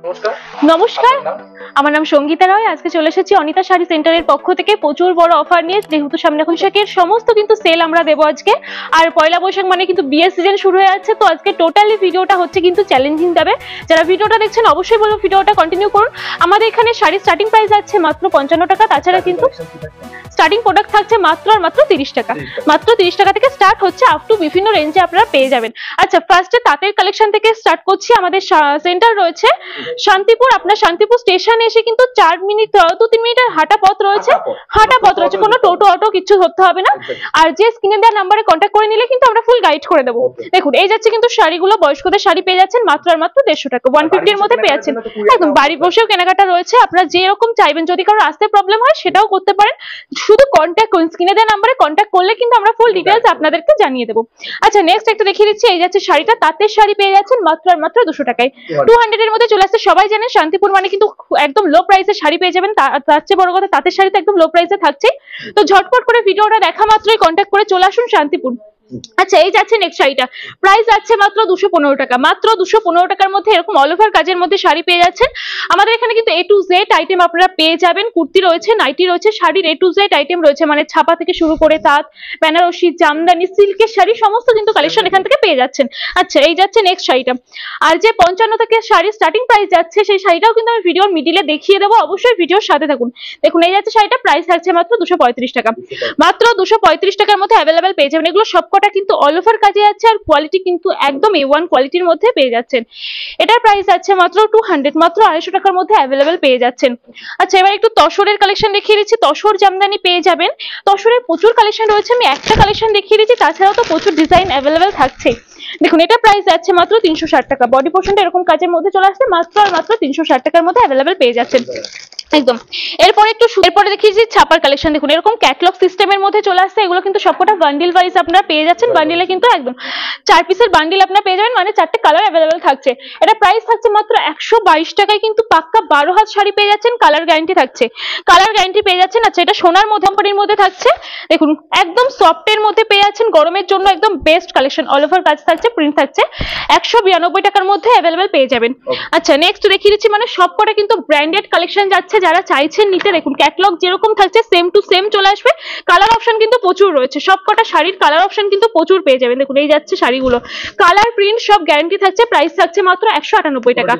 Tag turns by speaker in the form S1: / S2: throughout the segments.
S1: নমস্কার, আমার নাম সঙ্গীতা রায়। আজকে চলে এসেছি অনিতা শাড়ি সেন্টারের পক্ষ থেকে প্রচুর বড় অফার নিয়ে। যেহেতু সামনে বৈশাখের সমস্ত কিন্তু সেল আমরা দেবো আজকে, আর পয়লা বৈশাখ মানে কিন্তু বিয়ের সিজন শুরু হয়ে যাচ্ছে। তো আজকে টোটালি ভিডিওটা হচ্ছে কিন্তু চ্যালেঞ্জিং যাবে। যারা ভিডিওটা দেখছেন অবশ্যই বলবো ভিডিওটা কন্টিনিউ করুন। আমাদের এখানে শাড়ির স্টার্টিং প্রাইস আছে মাত্র 55 টাকা। তাছাড়া কিন্তু স্টার্টিং প্রোডাক্ট থাকছে মাত্র 30 টাকা। মাত্র 30 টাকা থেকে স্টার্ট হচ্ছে, আপ টু বিভিন্ন রেঞ্জে আপনারা পেয়ে যাবেন। আচ্ছা, ফার্স্টে তাঁতের কালেকশন থেকে স্টার্ট করছি। আমাদের সেন্টার রয়েছে শান্তিপুর। আপনার শান্তিপুর স্টেশনে এসে কিন্তু 2-3 মিনিটের হাঁটা পথ রয়েছে। কোনো টোটো অটো কিছু ধরতে হবে না। আর যে স্ক্রিনে দেওয়া নাম্বারে কন্ট্যাক্ট করে নিলে কিন্তু আমরা ফুল গাইড করে দেবো। দেখুন, এই যাচ্ছে কিন্তু শাড়িগুলো, বয়স্কদের শাড়ি পেয়ে যাচ্ছেন মাত্র 150 টাকা, 150 এর মধ্যে পেয়ে যাচ্ছেন। একদম বাড়ি বসেও কেনাকাটা রয়েছে, আপনারা যেরকম চাইবেন। যদি কারো আসতে প্রবলেম হয় সেটাও করতে পারেন, শুধু কন্ট্যাক্ট করুন। স্ক্রিনে দেওয়া নাম্বারে কন্ট্যাক্ট করলে কিন্তু আমরা ফুল ডিটেইলস আপনাদেরকে জানিয়ে দেবো। আচ্ছা, নেক্সট একটা দেখিয়ে দিচ্ছি। এই যাচ্ছে শাড়িটা, তাঁতের শাড়ি পেয়ে যাচ্ছেন মাত্র 200 টাকায়। 200 এর মধ্যে চলে আসছে। সবাই জানেন শান্তিপুর মানে কিন্তু একদম লো প্রাইসে শাড়ি পেয়ে যাবেন। তার চেয়ে বড় কথা, তাঁতের শাড়ি তো একদম লো প্রাইসে থাকছে। তো ঝটপট করে ভিডিওটা দেখা মাত্রই কন্ট্যাক্ট করে চলে আসুন শান্তিপুর। আচ্ছা, এই যাচ্ছে নেক্সট শাড়িটা, প্রাইস আছে মাত্র 215 টাকা। মাত্র 215 টাকার মধ্যে এরকম অল ওভার কাজের মধ্যে শাড়ি পেয়ে যাচ্ছেন। আমাদের এখানে কিন্তু A to Z আইটেম আপনারা পেয়ে যাবেন। কুর্তি রয়েছে, নাইটি রয়েছে, শাড়ির A to Z আইটেম রয়েছে, মানে ছাপা থেকে শুরু করে তাঁত, বেনারসি, জামদানি, সিল্কের শাড়ি সমস্ত কিন্তু কালেকশন এখান থেকে পেয়ে যাচ্ছেন। আচ্ছা, এই যাচ্ছে নেক্সট শাড়িটা। আর যে 55 থেকে শাড়ির স্টার্টিং প্রাইস যাচ্ছে, সেই শাড়িটাও কিন্তু আমি ভিডিওর মিডিলে দেখিয়ে দেবো, অবশ্যই ভিডিওর সাথে থাকুন। দেখুন, এই যাচ্ছে শাড়িটা, প্রাইস থাকছে মাত্র 235 টাকা। মাত্র 235 টাকার মধ্যে অ্যাভেলেবেল পেয়ে যাবেন। এগুলো সবকটা কিন্তু অল ওভার কাজে আছে, আর কোয়ালিটি কিন্তু একদম A1 কোয়ালিটির মধ্যে পেয়ে যাচ্ছেন। এটার প্রাইস আছে মাত্র 200, মাত্র 250 টাকার মধ্যে অ্যাভেলেবেল পেয়ে যাচ্ছেন। আচ্ছা, এবার একটু তসরের কালেকশন দেখিয়ে দিচ্ছি। তসর জামদানি পেয়ে যাবেন। তসরের প্রচুর কালেকশন রয়েছে, আমি একটা কালেকশন দেখিয়ে দিচ্ছি, তাছাড়াও তো প্রচুর ডিজাইন অ্যাভেলেবেল থাকছে। দেখুন, এটা প্রাইস আছে মাত্র 360 টাকা। বডি পোর্শনটা এরকম কাজের মধ্যে চলে আসছে, মাত্র 360 টাকার মধ্যে অ্যাভেলেবেল পেয়ে যাচ্ছেন একদম। এরপরে দেখিয়েছি ছাপার কালেকশন। দেখুন, এরকম ক্যাটলগ সিস্টেমের মধ্যে চলে আসছে। এগুলো কিন্তু সবকটা বান্ডিল ওয়াইজ আপনারা পেয়ে যাচ্ছেন। বান্ডিলে কিন্তু একদম 4 পিসের বান্ডিল আপনারা পেয়ে যাবেন, মানে 4টে কালার অ্যাভেলেবেল থাকছে। এটা প্রাইস থাকছে মাত্র 122 টাকায়। কিন্তু পাক্কা 12 হাত শাড়ি পেয়ে যাচ্ছেন, কালার গ্যারান্টি থাকছে, কালার গ্যারান্টি পেয়ে যাচ্ছেন। আচ্ছা, এটা সোনার কোম্পানির মধ্যে থাকছে। দেখুন, একদম সফটের মধ্যে পেয়ে যাচ্ছেন, গরমের জন্য একদম বেস্ট কালেকশন। অল ওভার কাজ থাকছে, প্রিন্ট থাকছে, 192 টাকার মধ্যে অ্যাভেলেবেল পেয়ে যাবেন। আচ্ছা, নেক্সট দেখিয়ে দিচ্ছি। মানে সবকটা কিন্তু ব্র্যান্ডেড কালেকশন যাচ্ছে। যারা চাইছেন নিতে, দেখুন ক্যাটলগ যেরকম থাকছে সেম টু সেম চলে আসবে। কালার অপশন কিন্তু প্রচুর রয়েছে, সবকটা শাড়ির কালার অপশন কিন্তু প্রচুর পেয়ে যাবেন। দেখুন, এই যাচ্ছে শাড়িগুলো, কালার প্রিন্ট সব গ্যারান্টি থাকছে। প্রাইস থাকছে মাত্র 198 টাকা।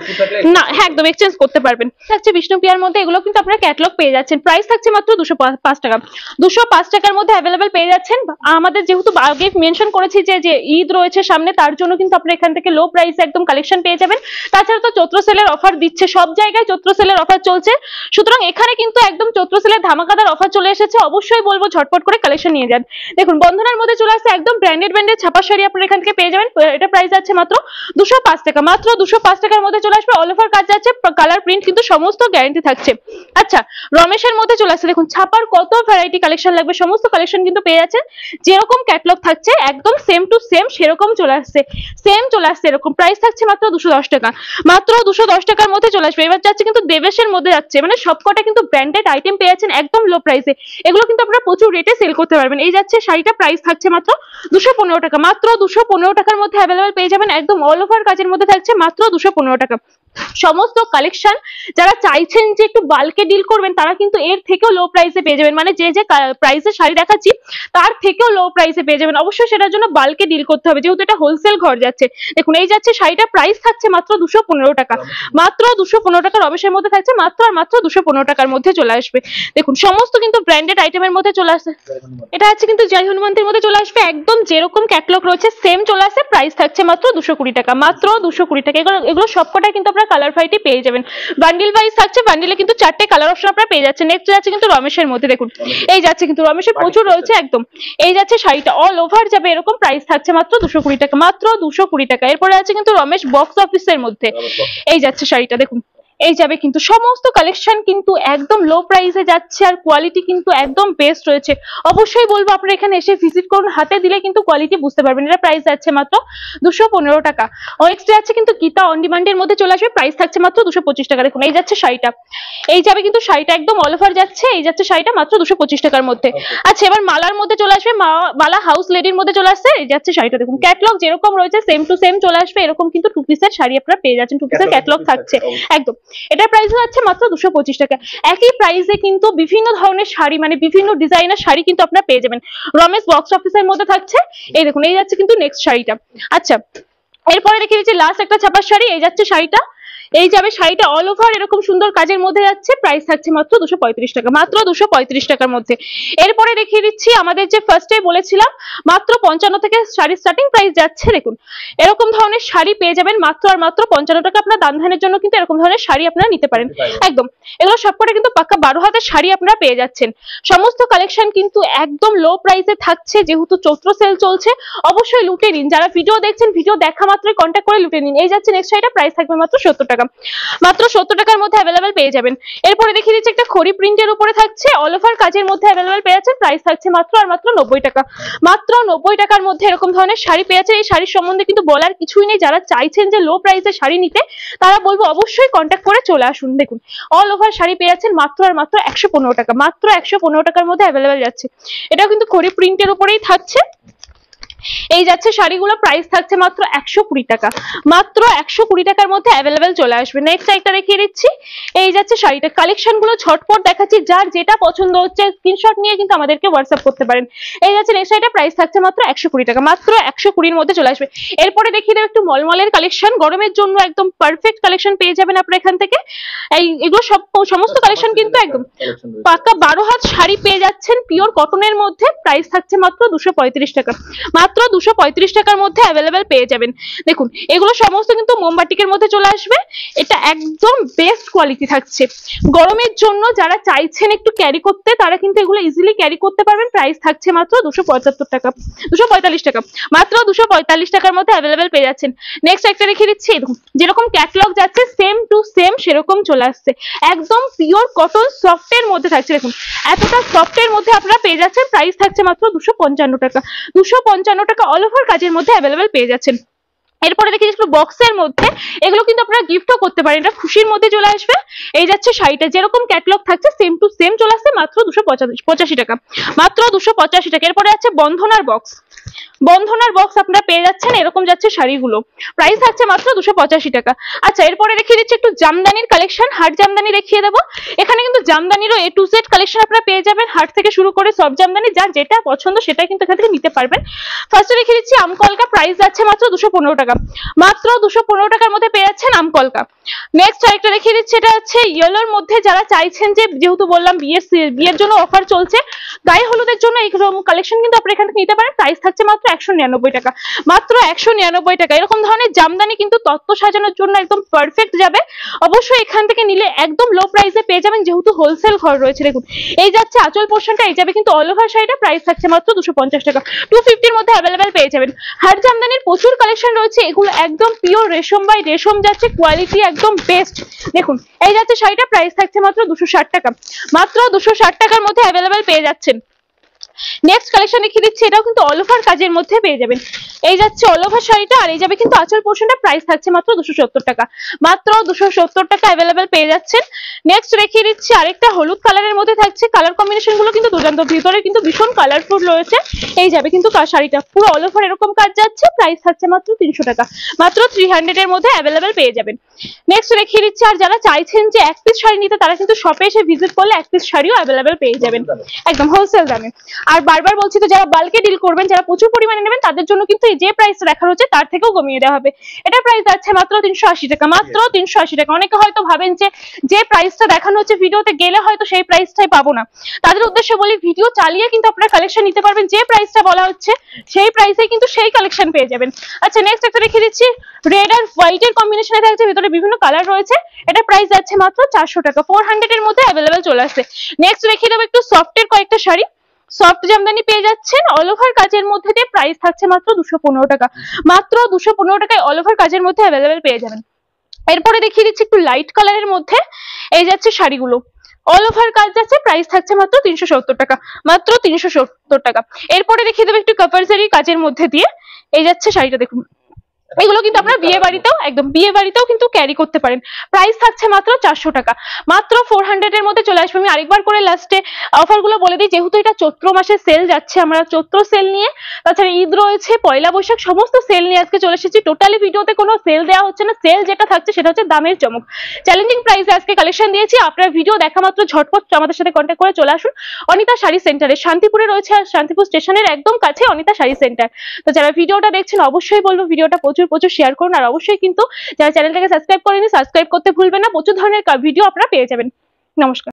S1: না, হ্যাঁ, একদম এক্সচেঞ্জ করতে পারবেন। থাকছে বিষ্ণুপ্রিয়ার মধ্যে, এগুলো কিন্তু আপনারা ক্যাটলগ পেয়ে যাচ্ছেন। প্রাইস থাকছে মাত্র 205 টাকা। 205 টাকার মধ্যে অ্যাভেলেবেল পেয়ে যাচ্ছেন। আমাদের যেহেতু আগে মেনশন করেছি যে ঈদ রয়েছে সামনে, তার জন্য কিন্তু আপনারা এখান থেকে লো প্রাইসে একদম কালেকশন পেয়ে যাবেন। তাছাড়া তো চৈত্র সেলের অফার দিচ্ছে, সব জায়গায় চৈত্র সেলের অফার চলছে। সুতরাং এখানে কিন্তু একদম চৈত্র সেলের ধামাকাদার অফার চলে এসেছে। অবশ্যই বলবো ঝটপট করে কালেকশন নিয়ে যান। দেখুন, বন্ধনার মধ্যে চলে আসছে একদম ব্র্যান্ডেড ছাপা শাড়ি আপনারা এখান থেকে পেয়ে যাবেন। এটা প্রাইস আছে মাত্র 205 টাকা। মাত্র 205 টাকার মধ্যে চলে আসবে। অল ওভার কাজ যাচ্ছে, কালার প্রিন্ট কিন্তু সমস্ত গ্যারান্টি থাকছে। আচ্ছা, রমেশের মধ্যে চলে আসছে। দেখুন, ছাপার কত ভ্যারাইটি কালেকশন লাগবে, সমস্ত কালেকশন কিন্তু পেয়ে যাচ্ছেন। যেরকম ক্যাটলগ থাকছে একদম সেম টু সেম সেরকম চলে আসছে, এরকম। প্রাইস থাকছে মাত্র 210 টাকা। মাত্র 210 টাকার মধ্যে চলে আসবে। এবার যাচ্ছে কিন্তু দেবেশের মধ্যে যাচ্ছে, মানে সবকটা কিন্তু ব্র্যান্ডেড আইটেম পেয়ে যাচ্ছেন একদম লো প্রাইসে। এগুলো কিন্তু আপনারা প্রচুর রেটে সেল করতে পারবেন। এই যাচ্ছে শাড়িটা, প্রাইস থাকছে মাত্র 215 টাকা। মাত্র 215 টাকার মধ্যে অ্যাভেলেবেল পেয়ে যাবেন। একদম অল ওভার কাজের মধ্যে থাকছে, মাত্র 215 টাকা। সমস্ত কালেকশন যারা চাইছেন যে একটু বাল্কে ডিল করবেন, তারা কিন্তু এর থেকেও লো প্রাইসে পেয়ে যাবেন। মানে যে প্রাইসে শাড়ি দেখাচ্ছি তার থেকেও লো প্রাইসে পেয়ে যাবেন। অবশ্যই সেটার জন্য বাল্কে ডিল করতে হবে, যেহেতু এটা হোলসেল ঘর যাচ্ছে। দেখুন, এই যাচ্ছে শাড়িটা, প্রাইস থাকছে মাত্র 215 টাকা। মাত্র 215 টাকা রমেশের মধ্যে থাকছে, মাত্র 215 টাকার মধ্যে চলে আসবে। দেখুন, সমস্ত কিন্তু ব্র্যান্ডেড আইটেমের মধ্যে চলে আসে। এটা আছে কিন্তু জয় হনুমন্তের মধ্যে চলে আসবে, একদম যেরকম ক্যাটলগ রয়েছে সেম চলে আসে। প্রাইস থাকছে মাত্র 220 টাকা। মাত্র 220 টাকা। এগুলো সবকটাই কিন্তু আপনারা কালার ভ্যারাইটি পেয়ে যাবেন। বান্ডিল ওয়াইজ থাকছে, বান্ডিলে কিন্তু 4টে কালার অপশন আপনারা পেয়ে যাচ্ছেন। নেক্সট যাচ্ছে কিন্তু রমেশের মধ্যে। দেখুন, এই যাচ্ছে কিন্তু রমেশের প্রচুর রয়েছে একদম। এই যাচ্ছে শাড়িটা, অল ওভার যাবে এরকম। প্রাইস থাকছে মাত্র 220 টাকা। মাত্র 220 টাকা। এরপরে আছে কিন্তু রমেশ বক্স অফিসের মধ্যে। এই যাচ্ছে শাড়িটা, দেখুন এই যাবে কিন্তু সমস্ত কালেকশন কিন্তু একদম লো প্রাইসে যাচ্ছে আর কোয়ালিটি কিন্তু একদম বেস্ট রয়েছে। অবশ্যই বলবো আপনারা এখানে এসে ভিজিট করুন, হাতে দিলে কিন্তু কোয়ালিটি বুঝতে পারবেন। এটা প্রাইস যাচ্ছে মাত্র 215 টাকা। নেক্সট যাচ্ছে কিন্তু গীতা অন ডিমান্ডের মধ্যে চলে আসবে, প্রাইস থাকছে মাত্র 225 টাকা। দেখুন এই যাচ্ছে শাড়িটা, এই যাবে কিন্তু শাড়িটা একদম অল ওভার যাচ্ছে, এই যাচ্ছে শাড়িটা মাত্র 225 টাকার মধ্যে। আচ্ছা এবার মালার মধ্যে চলে আসবে, মালা হাউস লেডির মধ্যে চলে আসছে, এই যাচ্ছে শাড়িটা দেখুন ক্যাটলগ যেরকম রয়েছে সেম টু সেম চলে আসবে। এরকম কিন্তু 2 পিসের শাড়ি আপনারা পেয়ে যাচ্ছেন, 2 পিসের ক্যাটলগ থাকছে একদম। এটার প্রাইস হচ্ছে মাত্র 225 টাকা। একই প্রাইসে কিন্তু বিভিন্ন ধরনের শাড়ি মানে বিভিন্ন ডিজাইনের শাড়ি কিন্তু আপনারা পেয়ে যাবেন। রমেশ বক্স অফিসের মধ্যে থাকছে, এই দেখুন এই যাচ্ছে কিন্তু নেক্সট শাড়িটা। আচ্ছা এরপরে দেখে দিচ্ছি লাস্ট একটা ছাপার শাড়ি, এই যাচ্ছে শাড়িটা, এই যাবে শাড়িটা অল ওভার এরকম সুন্দর কাজের মধ্যে যাচ্ছে, প্রাইস থাকছে মাত্র 235 টাকা, মাত্র 235 টাকার মধ্যে। এরপরে দেখিয়ে দিচ্ছি আমাদের যে ফার্স্টে বলেছিলাম মাত্র 55 থেকে শাড়ির স্টার্টিং প্রাইস যাচ্ছে। দেখুন এরকম ধরনের শাড়ি পেয়ে যাবেন মাত্র আর মাত্র 55 টাকা। আপনার দান ধ্যানের জন্য কিন্তু এরকম ধরনের শাড়ি আপনারা নিতে পারেন একদম। এগুলো সবকটা কিন্তু পাক্কা 12 হাতের শাড়ি আপনারা পেয়ে যাচ্ছেন। সমস্ত কালেকশন কিন্তু একদম লো প্রাইসে থাকছে, যেহেতু চৈত্র সেল চলছে অবশ্যই লুটে নিন। যারা ভিডিও দেখছেন ভিডিও দেখা মাত্রই কন্ট্যাক্ট করে লুটে নিন। এই যাচ্ছে নেক্সট শাড়িটা, প্রাইস থাকবে মাত্র 70 টাকা, মাত্র 70 টাকার মধ্যে অ্যাভেলেবেল পেয়ে যাবেন। এরপরে দেখিয়ে দিচ্ছি একটা খড়ি প্রিন্টের উপরে থাকছে, অল ওভার কাজের মধ্যে অ্যাভেলেবেল পেয়ে যাচ্ছেন, প্রাইস থাকছে মাত্র আর মাত্র 90 টাকা, মাত্র 90 টাকার মধ্যে এরকম ধরনের শাড়ি পেয়ে যাচ্ছেন। এই শাড়ির সম্বন্ধে কিন্তু বলার কিছুই নেই, যারা চাইছেন যে লো প্রাইসে শাড়ি নিতে তারা বলবো অবশ্যই কন্ট্যাক্ট করে চলে আসুন। দেখুন অল ওভার শাড়ি পেয়ে যাচ্ছেন মাত্র আর মাত্র 115 টাকা, মাত্র 115 টাকার মধ্যে অ্যাভেলেবেল যাচ্ছে। এটাও কিন্তু খড়ি প্রিন্টের উপরেই থাকছে। এই যাচ্ছে শাড়িগুলো, প্রাইস থাকছে মাত্র 120 টাকা, মাত্র 120 টাকার মধ্যে অ্যাভেলেবেল চলে আসবে। নেক্সট একটা দেখিয়ে দিচ্ছি, এই যাচ্ছে শাড়িটা, কালেকশন গুলো ঝটপট দেখাচ্ছি, যার যেটা পছন্দ হচ্ছে স্ক্রিনশট নিয়ে কিন্তু আমাদেরকে হোয়াটসঅ্যাপ করতে পারেন। এই যাচ্ছে নেক্সট শাড়িটা, প্রাইস থাকছে মাত্র 120 টাকা, মাত্র 120 মধ্যে চলে আসবে। এরপরে দেখিয়ে দেবো একটু মলমলের কালেকশন, গরমের জন্য একদম পারফেক্ট কালেকশন পেয়ে যাবেন আপনারা এখান থেকে। এগুলো সমস্ত কালেকশন কিন্তু একদম পাক্কা 12 হাত শাড়ি পেয়ে যাচ্ছেন পিওর কটনের মধ্যে, প্রাইস থাকছে মাত্র 235 টাকা, মাত্র 235 টাকার মধ্যে অ্যাভেলেবেল পেয়ে যাবেন। দেখুন এগুলো সমস্ত কিন্তু মোমবাটিকের মধ্যে চলে আসবে, এটা একদম বেস্ট কোয়ালিটি থাকছে। গরমের জন্য যারা চাইছেন একটু ক্যারি করতে তারা কিন্তু এগুলো ইজিলি ক্যারি করতে পারবেন। প্রাইস থাকছে মাত্র 275 টাকা, 245 টাকা, মাত্র 245 টাকার মধ্যে অ্যাভেলেবেল পেয়ে যাচ্ছেন। নেক্সট একটা রেখে দিচ্ছি, দেখুন যেরকম ক্যাটালগ যাচ্ছে সেম টু সেম সেরকম চলে আসছে, একদম পিওর কটন সফটের মধ্যে থাকছে। দেখুন এতটা সফটের মধ্যে আপনারা পেয়ে যাচ্ছেন, প্রাইস থাকছে মাত্র 255 টাকা, 255 টাকা অল ওভার কাজের মধ্যে অ্যাভেলেবেল পেয়ে যাচ্ছেন। এরপরে দেখি একটু বক্সের মধ্যে, এগুলো কিন্তু আপনারা গিফটও করতে পারেন, এটা খুশির মধ্যে চলে আসবে। এই যাচ্ছে শাড়িটা, যেরকম ক্যাটালগ থাকছে সেম টু সেম চলে আসছে, মাত্র 285 টাকা, মাত্র 285 টাকা। এরপরে আছে বন্ধনার বক্স, বন্ধনার বক্স আপনারা পেয়ে যাচ্ছেন, এরকম যাচ্ছে শাড়িগুলো, প্রাইস থাকছে মাত্র 285 টাকা। আচ্ছা এরপরে দেখিয়ে দিচ্ছি একটু জামদানির কালেকশন, হাট জামদানি দেখিয়ে দেবো। এখানে কিন্তু জামদানিরও A to Z কালেকশন আপনারা পেয়ে যাবেন, হাট থেকে শুরু করে সব জামদানি, যার যেটা পছন্দ সেটাই কিন্তু এখান থেকে নিতে পারবেন। ফার্স্টে দেখিয়ে দিচ্ছি আমকলকা, প্রাইস যাচ্ছে মাত্র 215 টাকা, মাত্র 215 টাকার মধ্যে পেয়ে যাচ্ছেন আমকলকা। নেক্সট আরেকটা দেখিয়ে দিচ্ছি, এটা হচ্ছে ইয়েলোর মধ্যে, যারা চাইছেন যে যেহেতু বললাম বিয়ের জন্য অফার চলছে, গায়ে হলুদের জন্য এই কালেকশন কিন্তু আপনারা এখান থেকে নিতে পারেন। প্রাইস থাকছে মাত্র 199 টাকা, মাত্র 199 টাকা। এরকম ধরনের জামদানি কিন্তু তত্ত্ব সাজানোর জন্য একদম পারফেক্ট যাবে, অবশ্যই এখান থেকে নিলে একদম লো প্রাইসে পেয়ে যাবেন, যেহেতু হোলসেল ঘর রয়েছে। দেখুন এই যাচ্ছে আঁচল পোর্শনটা, এই যাবে কিন্তু অল ওভার শাড়িটা, প্রাইস থাকছে মাত্র 250 টাকা, 250 এর মধ্যে অ্যাভেলেবেল পেয়ে যাবেন। হাট জামদানির প্রচুর কালেকশন রয়েছে, এগুলো একদম পিওর রেশম বাই রেশম যাচ্ছে, কোয়ালিটি একদম বেস্ট। দেখুন এই যাচ্ছে শাড়িটা, প্রাইস থাকছে মাত্র 260 টাকা, মাত্র 260 টাকার মধ্যে অ্যাভেলেবেল পেয়ে যাচ্ছেন। নেক্সট কালেকশন দেখিয়ে দিচ্ছি, এটাও কিন্তু অল ওভার কাজের মধ্যে পেয়ে যাবেন। এই যাচ্ছে অল ওভার শাড়িটা, আর এই যাবে কিন্তু আঁচল পোর্শনটা, প্রাইস থাকছে মাত্র 270 টাকা, মাত্র 270 টাকা অ্যাভেলেবেল পেয়ে যাচ্ছেন। নেক্সট দেখিয়ে দিচ্ছি আরেকটা হলুদ কালারের মধ্যে থাকছে, কালার কম্বিনেশন গুলো কিন্তু দুর্দান্ত, ভিতরে কিন্তু ভীষণ কালারফুল রয়েছে। এই যাবে কিন্তু শাড়িটা পুরো অল ওভার এরকম কাজ যাচ্ছে, প্রাইস থাকছে মাত্র 300 টাকা, মাত্র 300 এর মধ্যে অ্যাভেলেবেল পেয়ে যাবেন। নেক্সট দেখিয়ে দিচ্ছি, আর যারা চাইছেন যে এক পিস শাড়ি নিতে তারা কিন্তু শপে এসে ভিজিট করলে এক পিস শাড়িও অ্যাভেলেবেল পেয়ে যাবেন একদম হোলসেল দামে। আর বারবার বলছি তো, যারা বাল্কে ডিল করবেন, যারা প্রচুর পরিমাণে নেবেন তাদের জন্য কিন্তু যে প্রাইস রাখা হচ্ছে তার থেকেও কমিয়ে দেওয়া হবে। এটা প্রাইস যাচ্ছে মাত্র 380 টাকা, মাত্র 380 টাকা। অনেকে হয়তো ভাবেন যে প্রাইসটা দেখানো হচ্ছে ভিডিওতে গেলে হয়তো সেই প্রাইসটাই পাবো না, তাদের উদ্দেশ্যে বলি ভিডিও চালিয়ে কিন্তু আপনারা কালেকশন নিতে পারবেন, যে প্রাইসটা বলা হচ্ছে সেই প্রাইসে কিন্তু সেই কালেকশন পেয়ে যাবেন। আচ্ছা নেক্সট একটা দেখিয়ে দিচ্ছি, রেড আর হোয়াইটের কম্বিনেশনে থাকছে, ভিতরে বিভিন্ন কালার রয়েছে, এটা প্রাইস যাচ্ছে মাত্র 400 টাকা, 400 এর মধ্যে অ্যাভেলেবেল চলে আসছে। নেক্সট দেখিয়ে দেবো একটু সফটের কয়েকটা শাড়ি, সফট জামদানি পেয়ে যাচ্ছেন অল ওভার কাজের মধ্যে দিয়ে, প্রাইস থাকছে মাত্র 215 টাকা, মাত্র 215 টাকায় অল ওভার কাজের মধ্যে অ্যাভেলেবেল পেয়ে যাবেন। এরপরে দেখিয়ে দিচ্ছি একটু লাইট কালারের মধ্যে এই যাচ্ছে শাড়িগুলো, অল ওভার কাজ যাচ্ছে, প্রাইস থাকছে মাত্র 370 টাকা, মাত্র 370 টাকা। এরপরে দেখিয়ে দেবো একটু কাপারজারি কাজের মধ্যে দিয়ে এই যাচ্ছে শাড়িটা, দেখুন এগুলো কিন্তু আপনারা বিয়ে বাড়িতেও একদম বিয়ে বাড়িতেও কিন্তু ক্যারি করতে পারেন। প্রাইস থাকছে মাত্র 400 টাকা, মাত্র 400 এর মধ্যে চলে আসবে। আমি আরেকবার করে লাস্টে অফার গুলো বলে দিই, যেহেতু এটা চৈত্র মাসের সেল যাচ্ছে, আমরা চৈত্র সেল নিয়ে, তাছাড়া ঈদ রয়েছে, পয়লা বৈশাখ, সমস্ত সেল নিয়ে আজকে চলে এসেছি। টোটালি ভিডিওতে কোনো সেল দেওয়া হচ্ছে না, সেল যেটা থাকছে সেটা হচ্ছে দামের চমক, চ্যালেঞ্জিং প্রাইসে আজকে কালেকশন দিয়েছি। আপনার ভিডিও দেখা মাত্র ঝটপট আমাদের সাথে কন্ট্যাক্ট করে চলে আসুন অনিতা শাড়ি সেন্টারে, শান্তিপুরে রয়েছে, আর শান্তিপুর স্টেশনের একদম কাছে অনিতা শাড়ি সেন্টার। তো যারা ভিডিওটা দেখছেন অবশ্যই বলবো ভিডিওটা প্রচুর প্রচুর শেয়ার করুন, আর অবশ্যই কিন্তু যারা চ্যানেলটাকে সাবস্ক্রাইব করেনি সাবস্ক্রাইব করতে ভুলবেন না, প্রচুর ধরনের ভিডিও আপনারা পেয়ে যাবেন। নমস্কার।